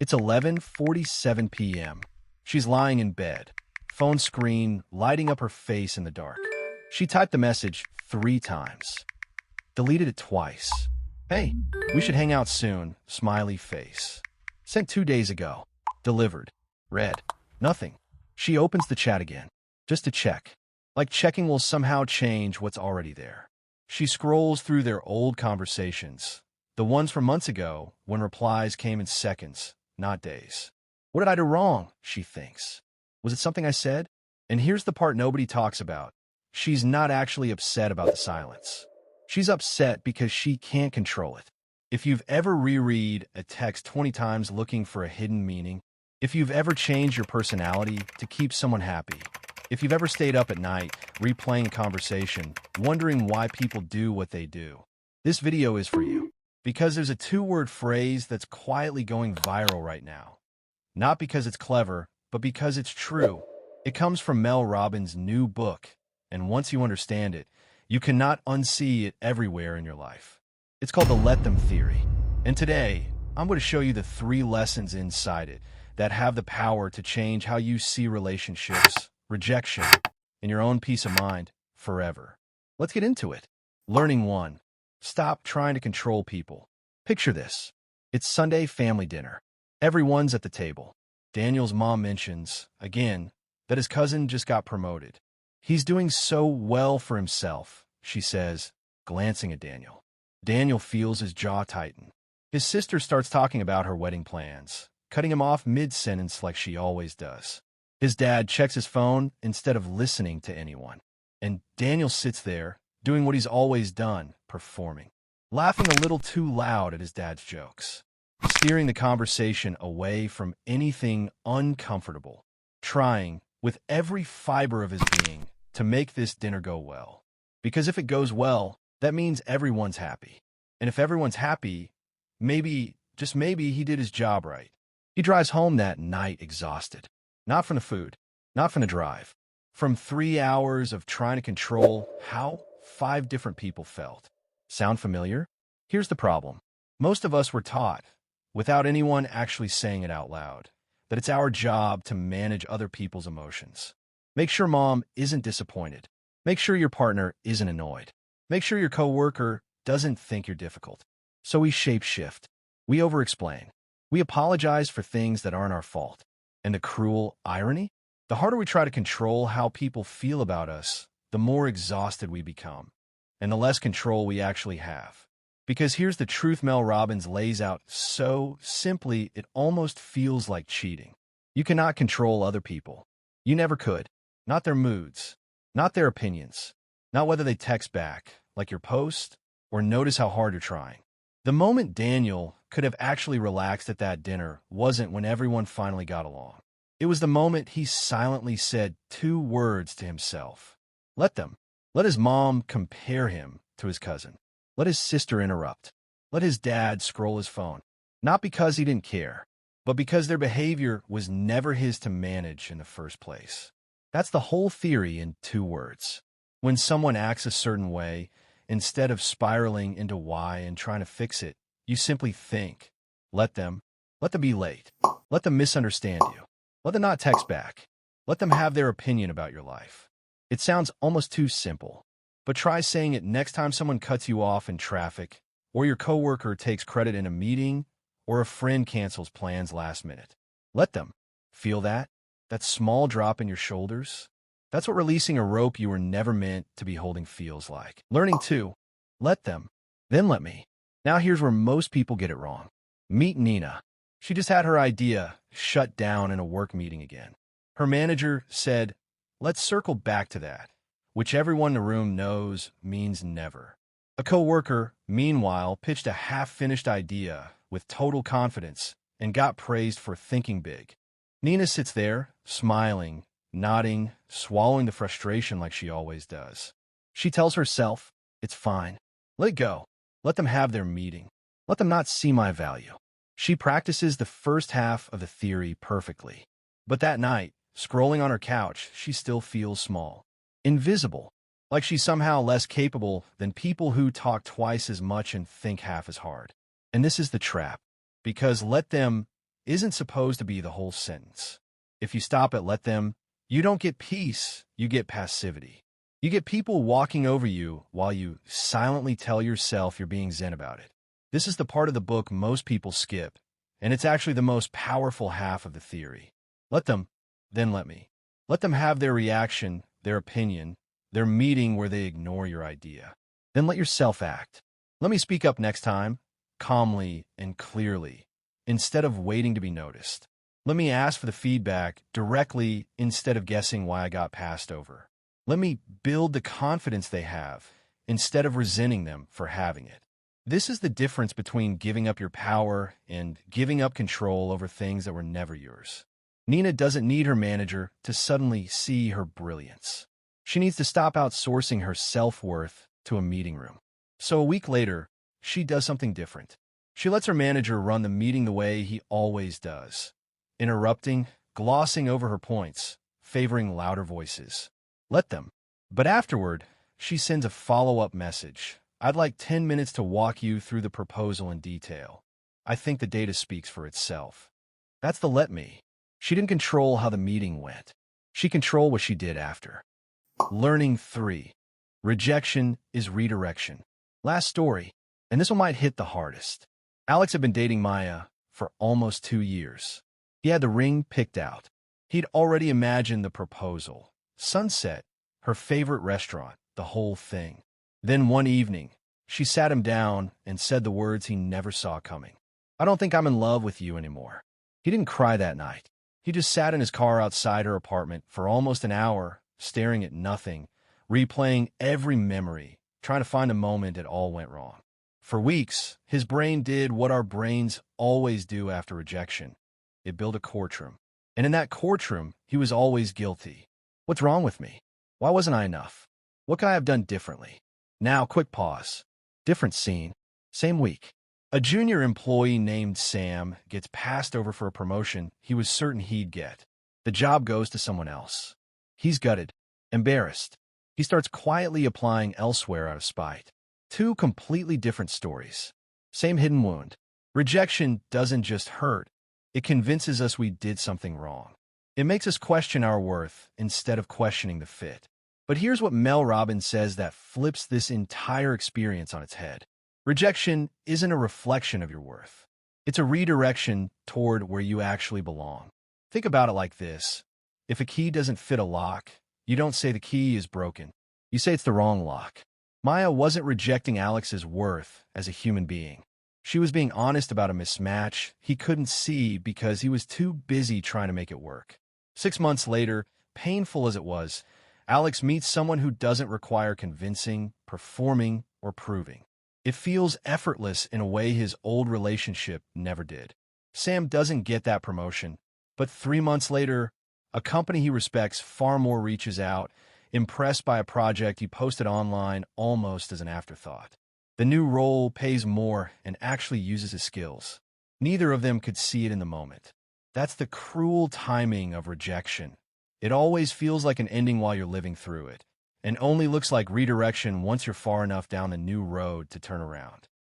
It's 11:47 p.m. She's lying in bed, phone screen lighting up her face in the dark. She typed the message 3 times, deleted it twice. Hey, we should hang out soon, smiley face. Sent 2 days ago. Delivered. Read. Nothing. She opens the chat again, just to check. Like checking will somehow change what's already there. She scrolls through their old conversations, the ones from months ago when replies came in seconds, not days. What did I do wrong, she thinks. Was it something I said? And here's the part nobody talks about. She's not actually upset about the silence. She's upset because she can't control it. If you've ever reread a text 20 times looking for a hidden meaning, if you've ever changed your personality to keep someone happy, if you've ever stayed up at night replaying a conversation, wondering why people do what they do, this video is for you. Because there's a 2-word phrase that's quietly going viral right now. Not because it's clever, but because it's true. It comes from Mel Robbins' new book, and once you understand it, you cannot unsee it everywhere in your life. It's called the Let Them Theory. And today, I'm going to show you the 3 lessons inside it that have the power to change how you see relationships, rejection, and your own peace of mind forever. Let's get into it. Learning 1. Stop trying to control people. Picture this. It's Sunday family dinner. Everyone's at the table. Daniel's mom mentions, again, that his cousin just got promoted. He's doing so well for himself, she says, glancing at Daniel. Daniel feels his jaw tighten. His sister starts talking about her wedding plans, cutting him off mid-sentence like she always does. His dad checks his phone instead of listening to anyone. And Daniel sits there, doing what he's always done, performing, laughing a little too loud at his dad's jokes, steering the conversation away from anything uncomfortable, trying, with every fiber of his being, to make this dinner go well. Because if it goes well, that means everyone's happy. And if everyone's happy, maybe, just maybe, he did his job right. He drives home that night exhausted. Not from the food, not from the drive, from 3 hours of trying to control how 5 different people felt. Sound familiar? Here's the problem. Most of us were taught, without anyone actually saying it out loud, that it's our job to manage other people's emotions. Make sure mom isn't disappointed. Make sure your partner isn't annoyed. Make sure your coworker doesn't think you're difficult. So we shape-shift. We over-explain. We apologize for things that aren't our fault. And the cruel irony? The harder we try to control how people feel about us, the more exhausted we become, and the less control we actually have. Because here's the truth Mel Robbins lays out so simply it almost feels like cheating. You cannot control other people. You never could. Not their moods, not their opinions, not whether they text back, like your post, or notice how hard you're trying. The moment Daniel could have actually relaxed at that dinner wasn't when everyone finally got along. It was the moment he silently said 2 words to himself. Let them. Let his mom compare him to his cousin. Let his sister interrupt. Let his dad scroll his phone. Not because he didn't care, but because their behavior was never his to manage in the first place. That's the whole theory in 2 words. When someone acts a certain way, instead of spiraling into why and trying to fix it, you simply think, let them be late. Let them misunderstand you. Let them not text back. Let them have their opinion about your life. It sounds almost too simple, but try saying it next time someone cuts you off in traffic, or your coworker takes credit in a meeting, or a friend cancels plans last minute. Let them. Feel that? That small drop in your shoulders? That's what releasing a rope you were never meant to be holding feels like. Learning 2. Let them. Then let me. Now here's where most people get it wrong. Meet Nina. She just had her idea shut down in a work meeting again. Her manager said, let's circle back to that, which everyone in the room knows means never. A coworker, meanwhile, pitched a half-finished idea with total confidence and got praised for thinking big. Nina sits there, smiling, nodding, swallowing the frustration like she always does. She tells herself, it's fine. Let it go. Let them have their meeting. Let them not see my value. She practices the first half of the theory perfectly. But that night, scrolling on her couch, she still feels small. Invisible. Like she's somehow less capable than people who talk twice as much and think half as hard. And this is the trap. Because let them isn't supposed to be the whole sentence. If you stop at let them, you don't get peace, you get passivity. You get people walking over you while you silently tell yourself you're being zen about it. This is the part of the book most people skip, and it's actually the most powerful half of the theory. Let them, then let me. Let them have their reaction, their opinion, their meeting where they ignore your idea. Then let yourself act. Let me speak up next time, calmly and clearly, instead of waiting to be noticed. Let me ask for the feedback directly instead of guessing why I got passed over. Let me build the confidence they have instead of resenting them for having it. This is the difference between giving up your power and giving up control over things that were never yours. Nina doesn't need her manager to suddenly see her brilliance. She needs to stop outsourcing her self-worth to a meeting room. So a week later, she does something different. She lets her manager run the meeting the way he always does, interrupting, glossing over her points, favoring louder voices. Let them. But afterward, she sends a follow-up message. I'd like 10 minutes to walk you through the proposal in detail. I think the data speaks for itself. That's the let me. She didn't control how the meeting went. She controlled what she did after. Learning 3. Rejection is redirection. Last story, and this one might hit the hardest. Alex had been dating Maya for almost 2 years. He had the ring picked out. He'd already imagined the proposal. Sunset, her favorite restaurant, the whole thing. Then one evening, she sat him down and said the words he never saw coming. I don't think I'm in love with you anymore. He didn't cry that night. He just sat in his car outside her apartment for almost an hour, staring at nothing, replaying every memory, trying to find a moment it all went wrong. For weeks, his brain did what our brains always do after rejection. It built a courtroom. And in that courtroom, he was always guilty. What's wrong with me? Why wasn't I enough? What could I have done differently? Now, quick pause. Different scene. Same week. A junior employee named Sam gets passed over for a promotion he was certain he'd get. The job goes to someone else. He's gutted, embarrassed. He starts quietly applying elsewhere out of spite. 2 completely different stories. Same hidden wound. Rejection doesn't just hurt. It convinces us we did something wrong. It makes us question our worth instead of questioning the fit. But here's what Mel Robbins says that flips this entire experience on its head. Rejection isn't a reflection of your worth. It's a redirection toward where you actually belong. Think about it like this. If a key doesn't fit a lock, you don't say the key is broken. You say it's the wrong lock. Maya wasn't rejecting Alex's worth as a human being. She was being honest about a mismatch he couldn't see because he was too busy trying to make it work. 6 months later, painful as it was, Alex meets someone who doesn't require convincing, performing, or proving. It feels effortless in a way his old relationship never did. Sam doesn't get that promotion, but 3 months later, a company he respects far more reaches out, impressed by a project he posted online almost as an afterthought. The new role pays more and actually uses his skills. Neither of them could see it in the moment. That's the cruel timing of rejection. It always feels like an ending while you're living through it, and only looks like redirection once you're far enough down the new road to turn around.